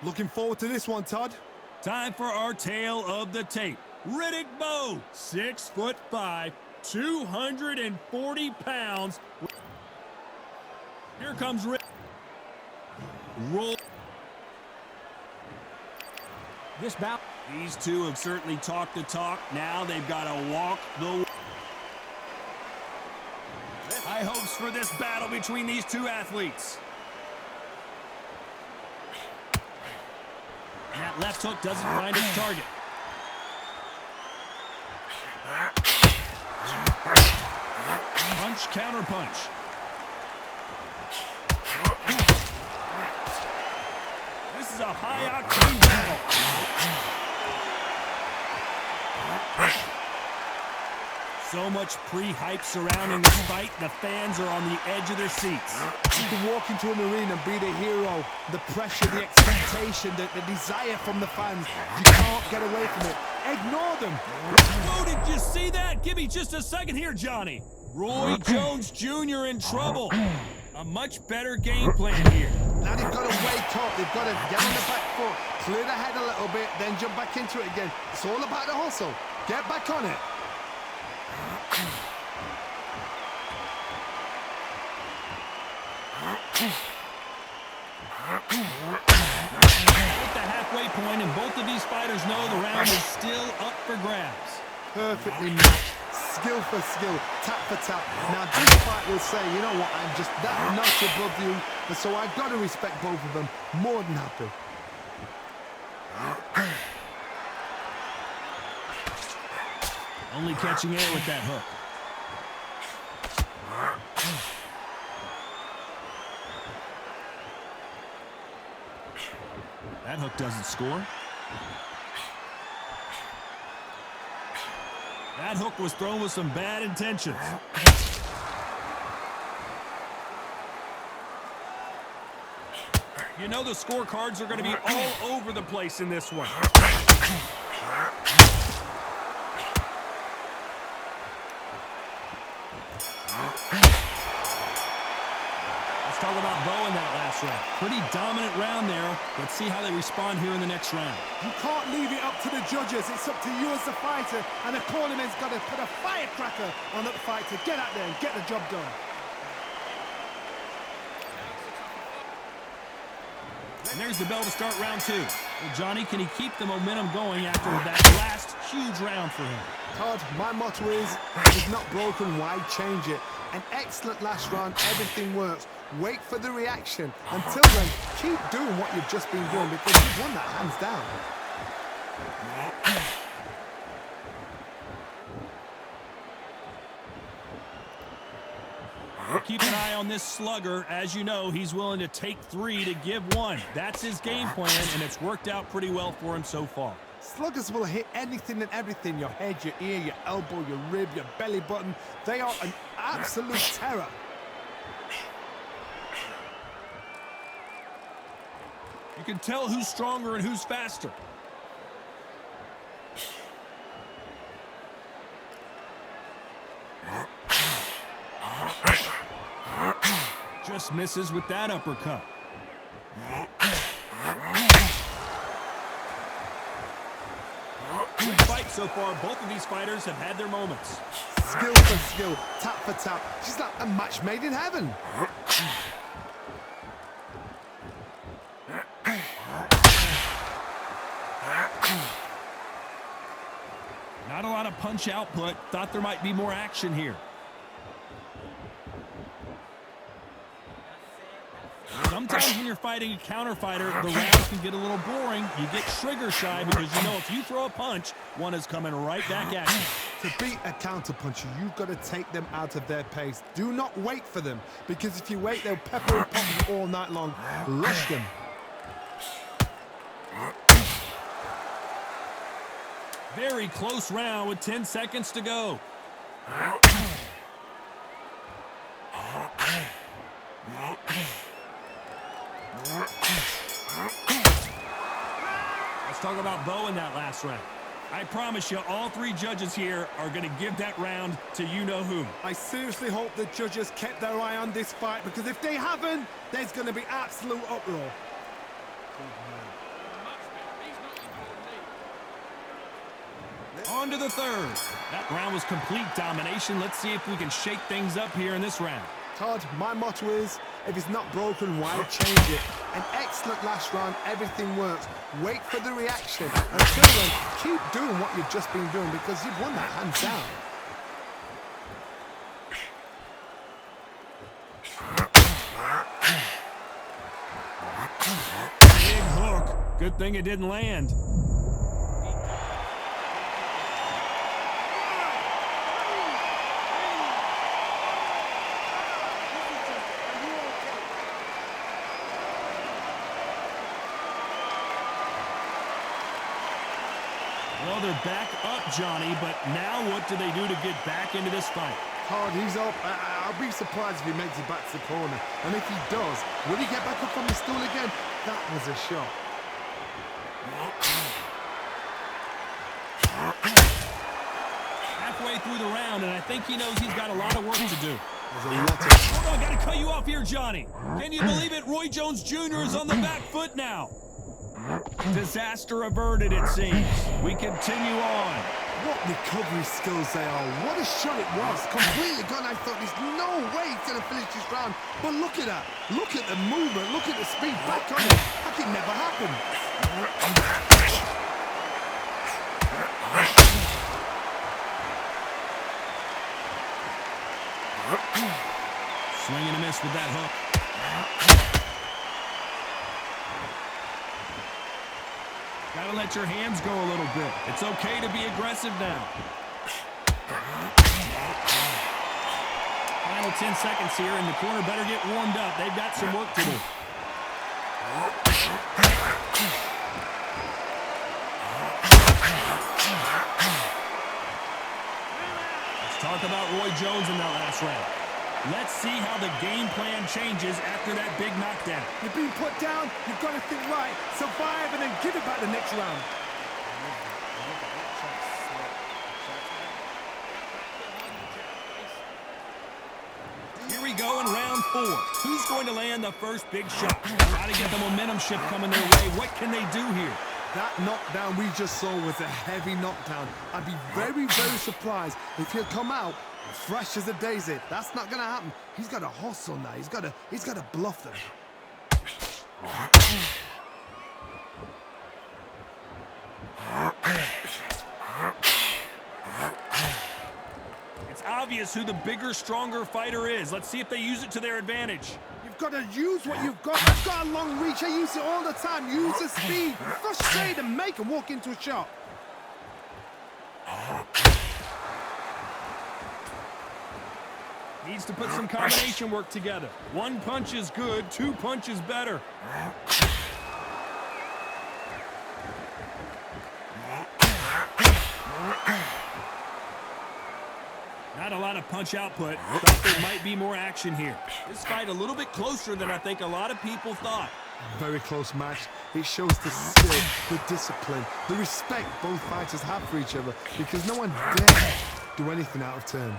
Looking forward to this one, Todd. Time for our tale of the tape. Riddick Bowe, 6'5", 240 pounds. Here comes Riddick. Roll. This bout. These two have certainly talked the talk. Now they've got to walk the. High hopes for this battle between these two athletes. And that left hook doesn't find its target. Punch, counter punch. This is a high-octane battle. So much pre-hype surrounding this fight, the fans are on the edge of their seats. You can walk into an arena and be the hero. The pressure, the expectation, the desire from the fans. You can't get away from it. Ignore them. Whoa, did you see that? Give me just a second here, Johnny. Roy Jones Jr. in trouble. A much better game plan here. Now they've got to wake up. They've got to get on the back foot, clear the head a little bit, then jump back into it again. It's all about the hustle. Get back on it. At the halfway point, and both of these fighters know the round is still up for grabs. Perfectly matched, skill for skill, tap for tap. Now this fight will say, you know what, I'm just that notch above you, and so I've got to respect both of them. More than happy. Only catching air with that hook. That hook doesn't score. That hook was thrown with some bad intentions. You know the scorecards are going to be all over the place in this one. Let's talk about Bowe in that last round. Pretty dominant round there. Let's see how they respond here in the next round. You can't leave it up to the judges. It's up to you as the fighter, and the cornerman's got to put a firecracker on that fight to get out there and get the job done. And there's the bell to start round two. Well, Johnny, can he keep the momentum going after that last huge round for him? Todd, my motto is, if not broken, why change it? An excellent last round, everything works. Wait for the reaction. Until then, keep doing what you've just been doing because you've won that hands down. Keep an eye on this slugger. As you know, he's willing to take three to give one. That's his game plan, and it's worked out pretty well for him so far. Sluggers will hit anything and everything. Your head, your ear, your elbow, your rib, your belly button. They are an absolute terror. You can tell who's stronger and who's faster. Just misses with that uppercut. Good fight so far. Both of these fighters have had their moments. Skill for skill, tap for tap. She's like a match made in heaven. Not a lot of punch output. Thought there might be more action here. Sometimes when you're fighting a counter fighter, the rounds can get a little boring. You get trigger shy because you know if you throw a punch, one is coming right back at you. To beat a counter puncher, you've got to take them out of their pace. Do not wait for them, because if you wait, they'll pepper and pop you all night long. Rush them. Very close round with 10 seconds to go. Let's talk about Bowe in that last round. I promise you, all three judges here are going to give that round to you-know-who. I seriously hope the judges kept their eye on this fight, because if they haven't, there's going to be absolute uproar. On to the third. That round was complete domination. Let's see if we can shake things up here in this round. Todd, my motto is, if it's not broken, why change it? An excellent last round, everything works. Wait for the reaction. Until then, keep doing what you've just been doing because you've won that hands down. Big hook. Good thing it didn't land. Well, they're back up, Johnny, but now what do they do to get back into this fight? Todd, he's up. I'll be surprised if he makes it back to the corner. And if he does, will he get back up from the stool again? That was a shot. Halfway through the round, and I think he knows he's got a lot of work to do. There's a lot of... Hold on, I gotta cut you off here, Johnny. Can you believe it? Roy Jones Jr. is on the back foot now. Disaster averted, it seems. We continue on. What recovery skills they are. What a shot it was. Completely gone. I thought there's no way he's going to finish this round. But look at that. Look at the movement. Look at the speed. Back on it. Like it never happened. Swing and a miss with that hook. Gotta let your hands go a little bit. It's okay to be aggressive now. Final 10 seconds here, and the corner better get warmed up. They've got some work to do. Let's talk about Roy Jones in that last round. Let's see how the game plan changes after that big knockdown. You've been put down. You've got to think right. Survive and then give it back the next round. Here we go in round 4. Who's going to land the first big shot? Got to get the momentum shift coming their way. What can they do here? That knockdown we just saw was a heavy knockdown. I'd be very, very surprised if he'll come out fresh as a daisy. That's not going to happen. He's got to hustle now. He's got to bluff them. It's obvious who the bigger, stronger fighter is. Let's see if they use it to their advantage. You've got to use what you've got. I've got a long reach. I use it all the time. Use the speed. Frustrate and make him walk into a shot. Needs to put some combination work together. One punch is good, 2 punches better. Not a lot of punch output. Thought there might be more action here. This fight a little bit closer than I think a lot of people thought. Very close match. It shows the skill, the discipline, the respect both fighters have for each other because no one dare do anything out of turn.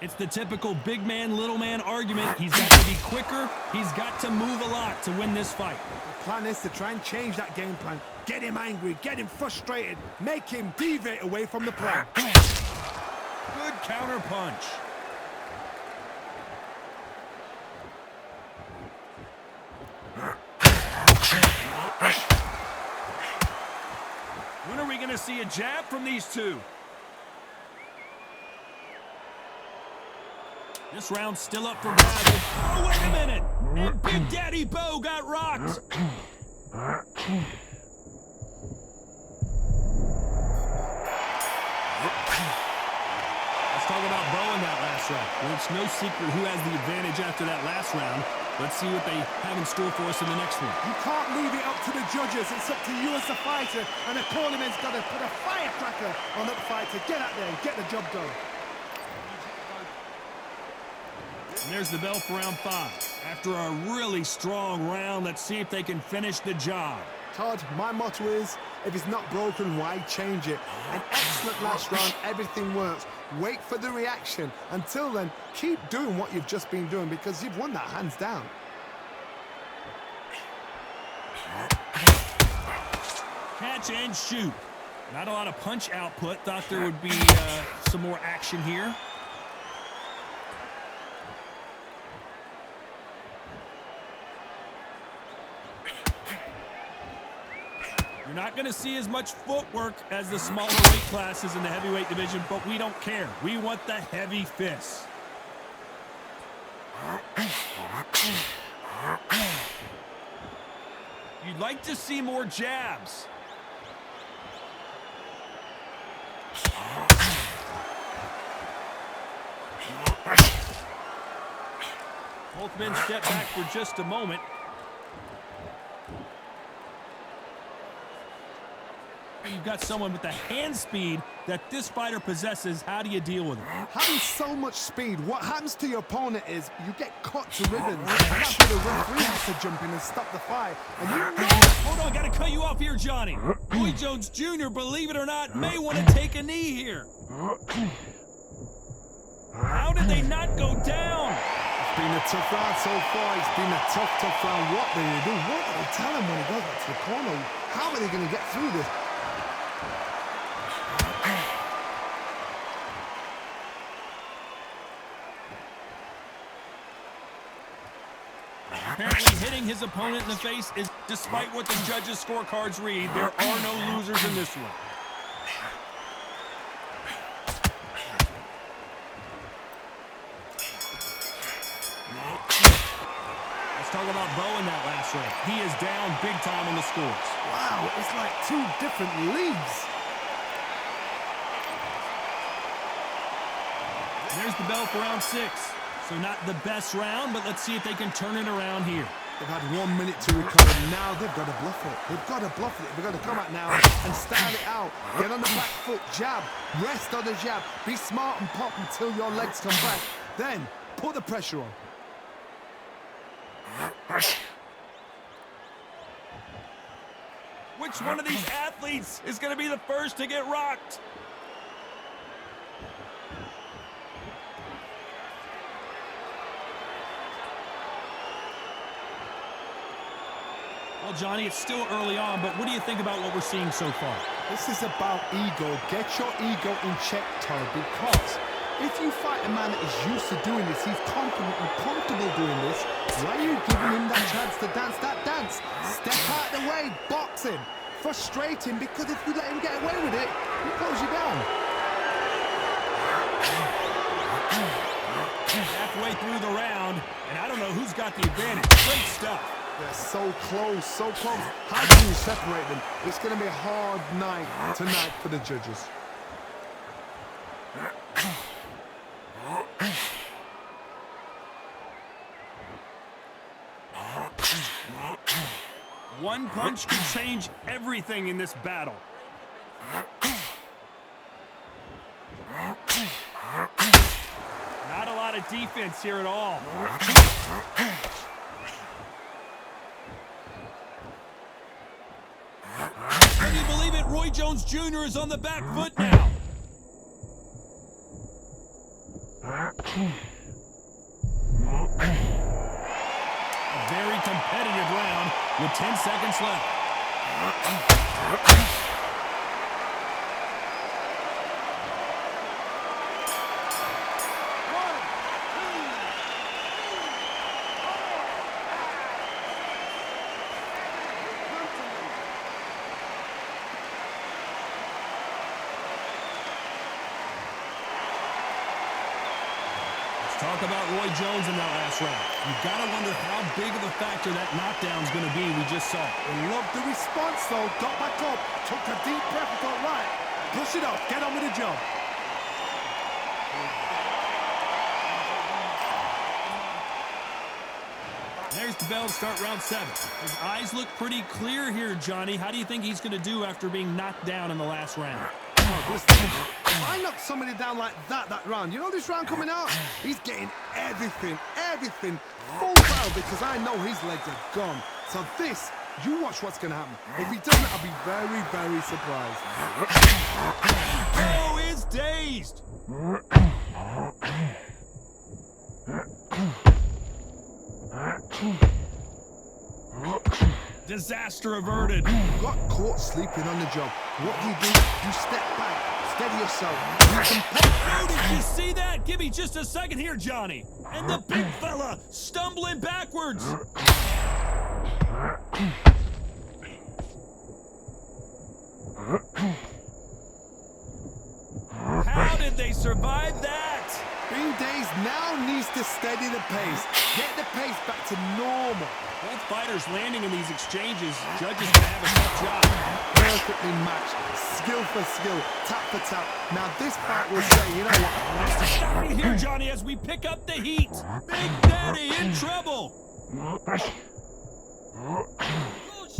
It's the typical big man, little man argument. He's got to be quicker. He's got to move a lot to win this fight. The plan is to try and change that game plan. Get him angry, get him frustrated, make him deviate away from the plan. Good counter punch. When are we going to see a jab from these two? This round's still up for grabs. Oh, wait a minute! And Big Daddy Bowe got rocked! Let's talk about Bowe in that last round. Well, it's no secret who has the advantage after that last round. Let's see what they have in store for us in the next one. You can't leave it up to the judges. It's up to you as the fighter, and the tournament's got to put a firecracker on that fighter. Get out there and get the job done. And there's the bell for round 5. After a really strong round, let's see if they can finish the job. Todd, my motto is, if it's not broken, why change it? An excellent last round, everything works. Wait for the reaction. Until then, keep doing what you've just been doing because you've won that hands down. Catch and shoot. Not a lot of punch output. Thought there would be some more action here. You're not going to see as much footwork as the smaller weight classes in the heavyweight division, but we don't care. We want the heavy fists. You'd like to see more jabs. Both men step back for just a moment. You've got someone with the hand speed that this fighter possesses. How do you deal with it? Having so much speed, what happens to your opponent is you get cut to ribbons. And that's where the referee has to jump in and stop the fight. And you know... Hold on, gotta cut you off here, Johnny. Roy Jones Jr., believe it or not, may want to take a knee here. How did they not go down? It's been a tough round so far. It's been a tough round. What do they do? What do they tell him when he goes back to the corner? How are they going to get through this? Apparently hitting his opponent in the face is, despite what the judges' scorecards read, there are no losers in this one. Let's talk about Bowe in that last round. He is down big time on the scores. Wow, it's like two different leagues. There's the bell for round 6. So not the best round, but let's see if they can turn it around here. They've had 1 minute to recover. Now they've got to bluff it. They've got to bluff it. They've got to come out now and style it out. Get on the back foot, jab, rest on the jab. Be smart and pop until your legs come back. Then put the pressure on. Which one of these athletes is going to be the first to get rocked? Well, Johnny, it's still early on, but what do you think about what we're seeing so far? This is about ego. Get your ego in check, Taro, because if you fight a man that is used to doing this, he's confident and comfortable doing this, why are you giving him that chance to dance that dance? Step out the way, box him, frustrate him, because if you let him get away with it, he close you down. Halfway through the round, and I don't know who's got the advantage. Great stuff. They're so close, so close. How can you separate them? It's going to be a hard night tonight for the judges. One punch can change everything in this battle. Not a lot of defense here at all. Can you believe it? Roy Jones Jr. is on the back foot now. A very competitive round with 10 seconds left. Talk about Roy Jones in that last round. You've got to wonder how big of a factor that knockdown's going to be. We just saw. They loved the response, though. Got back up, took a deep breath, and thought, right, push it off, get on with the job. There's the bell to start round 7. His eyes look pretty clear here, Johnny. How do you think he's going to do after being knocked down in the last round? If I knock somebody down like that round, you know this round coming out? He's getting everything, full power, because I know his legs are gone. So this, you watch what's going to happen. If he doesn't, I'll be very, very surprised. Bowe is dazed. Disaster averted. Got caught sleeping on the job. What do? You step back, steady yourself. You can Oh, did you see that? Give me just a second here, Johnny. And the big fella stumbling backwards. How did they survive that? Bean Days now needs to steady the pace. Get the pace back to normal. Both fighters landing in these exchanges. Judges gonna have a tough job. Perfectly matched. Skill for skill. Tap for tap. Now this fight will say, you know what? Let's stop right here, Johnny, as we pick up the heat. Big Daddy in trouble.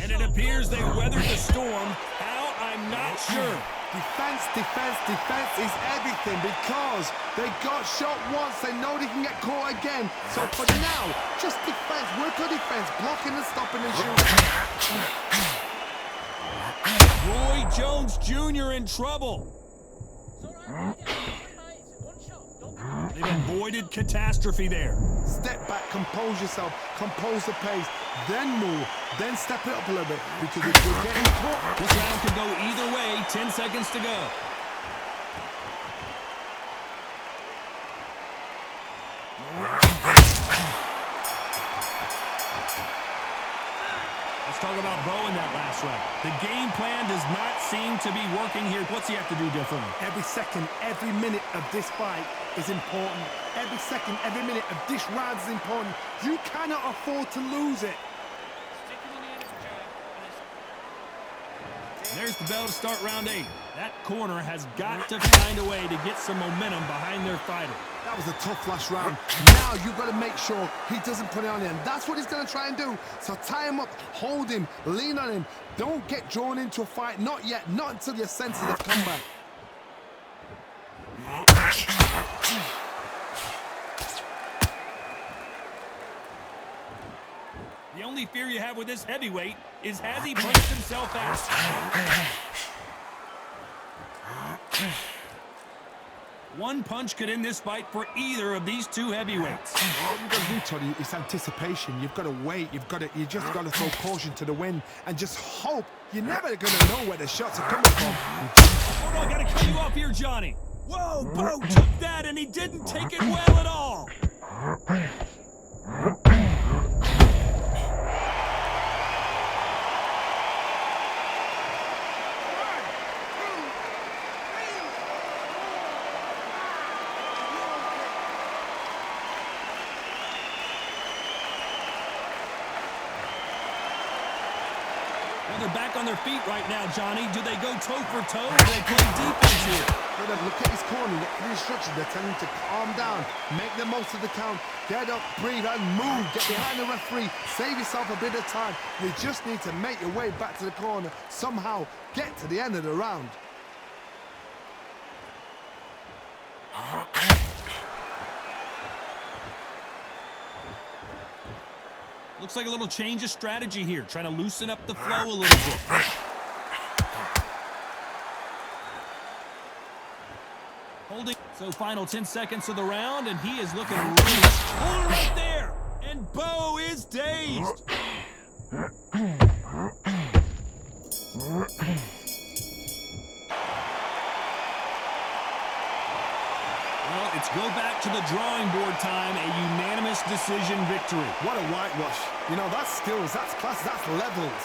And it appears they weathered the storm. How? I'm not sure. Defense, defense, defense is everything because they got shot once. They know they can get caught again. So for now, just defense. Work on defense. Blocking and stopping and shooting. Roy Jones Jr. in trouble. They've avoided catastrophe there. Step back, compose yourself, compose the pace, then move, then step it up a little bit. Because if you're getting caught, This round could go either way. 10 seconds to go. Let's talk about Bowe in that last round. The game plan does not seem to be working here. What's he have to do differently? every second, every minute of this fight is important. Every second, every minute of this round is important. You cannot afford to lose it. There's the bell to start round 8. That corner has got to find a way to get some momentum behind their fighter. That was a tough last round. Now you've got to make sure he doesn't put it on him. That's what he's going to try and do. So tie him up, hold him, lean on him. Don't get drawn into a fight. Not yet. Not until your senses have come back. The only fear you have with this heavyweight is has he punched himself out? One punch could end this fight for either of these two heavyweights. What you've got to do, Tony, is anticipation. You've got to wait. You just got to throw caution to the wind and just hope. You're never going to know where the shots are coming from. Hold on, gotta cut you off here, Johnny. Whoa, Bowe took that and he didn't take it well at all. Well, they're back on their feet right now, Johnny. Do they go toe for toe or do they play defense here? Let them look at his corner, get the instructions. They're telling him to calm down, make the most of the count, get up, breathe, and move. Get behind the referee, save yourself a bit of time. You just need to make your way back to the corner, somehow get to the end of the round. Looks like a little change of strategy here, trying to loosen up the flow a little bit. Holding, so final 10 seconds of the round, and he is looking really cool right there. And Bowe is dazed. Well, it's go back to the drawing board time, a unanimous decision victory. What a whitewash. You know, that's skills, that's class, that's levels.